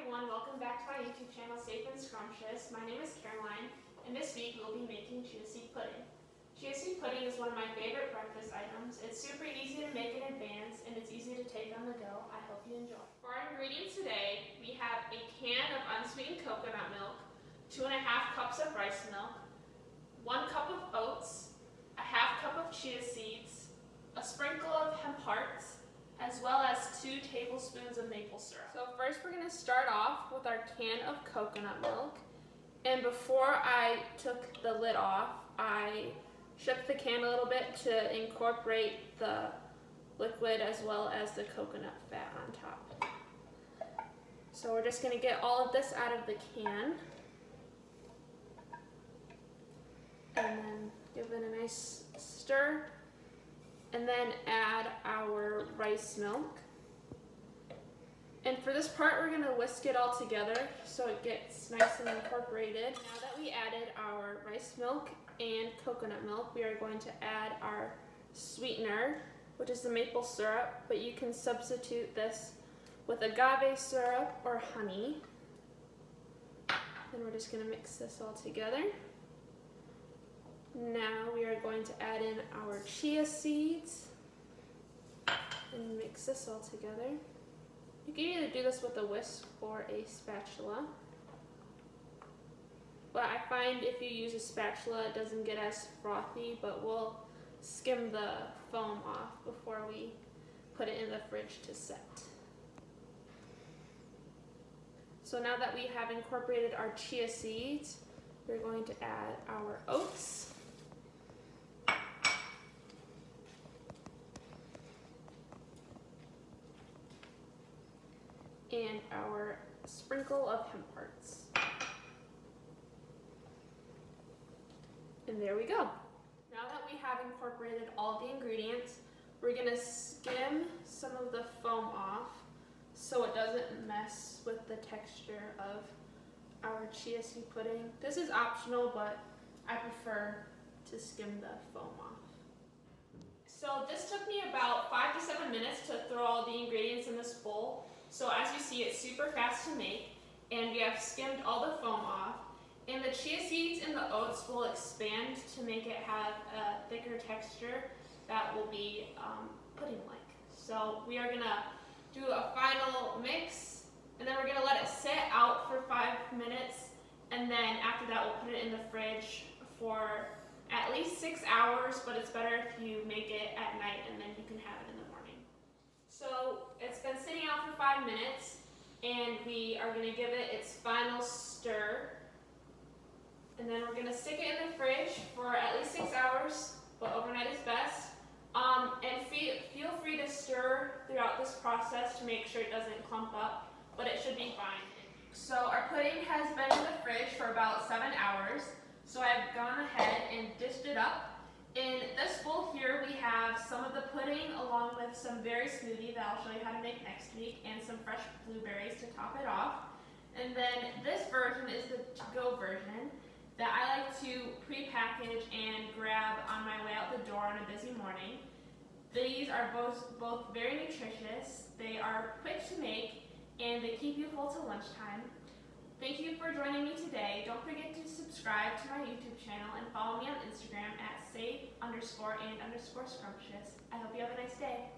everyone, welcome back to my YouTube channel, Safe and Scrumptious. My name is Caroline, and this week we'll be making chia seed pudding. Chia seed pudding is one of my favorite breakfast items. It's super easy to make in advance, and it's easy to take on the go. I hope you enjoy. For our ingredients today, we have a can of unsweetened coconut milk, 2.5 cups of rice milk, 1 cup of oats, a half cup of chia seeds, a sprinkle of hemp hearts, as well as 2 tablespoons of maple syrup. So first we're going to start off with our can of coconut milk. And before I took the lid off, I shook the can a little bit to incorporate the liquid as well as the coconut fat on top. So we're just going to get all of this out of the can. And then give it a nice stir. And then add our rice milk. And for this part, we're going to whisk it all together so it gets nice and incorporated. Now that we added our rice milk and coconut milk, we are going to add our sweetener, which is the maple syrup, but you can substitute this with agave syrup or honey. Then we're just going to mix this all together. Now we are going to add in our chia seeds and mix this all together. You can either do this with a whisk or a spatula. But I find if you use a spatula it doesn't get as frothy, but we'll skim the foam off before we put it in the fridge to set. So now that we have incorporated our chia seeds, we're going to add our oats. And our sprinkle of hemp hearts. And there we go. Now that we have incorporated all the ingredients, we're gonna skim some of the foam off so it doesn't mess with the texture of our chia seed pudding. This is optional, but I prefer to skim the foam off. So this took me about 5 to 7 minutes to throw all the ingredients in this bowl. So as you see, it's super fast to make, and we have skimmed all the foam off. And the chia seeds and the oats will expand to make it have a thicker texture that will be pudding-like. So we are gonna do a final mix, and then we're gonna let it sit out for 5 minutes, and then after that we'll put it in the fridge for at least 6 hours, but it's better if you make it at night and then you can have it in the morning. So it's been sitting out for 5 minutes, and we are going to give it its final stir. And then we're going to stick it in the fridge for at least 6 hours, but overnight is best. And feel free to stir throughout this process to make sure it doesn't clump up, but it should be fine. So our pudding has been in the fridge for about 7 hours. So I've gone ahead and dished it up. In this bowl here we have some of the pudding along with some berry smoothie that I'll show you how to make next week, and some fresh blueberries to top it off. And then this version is the to-go version that I like to pre-package and grab on my way out the door on a busy morning. These are both very nutritious, they are quick to make, and they keep you full till lunchtime. Thank you for joining me today. Don't forget to subscribe to my YouTube channel and follow me on Instagram at safe_and_scrumptious. I hope you have a nice day.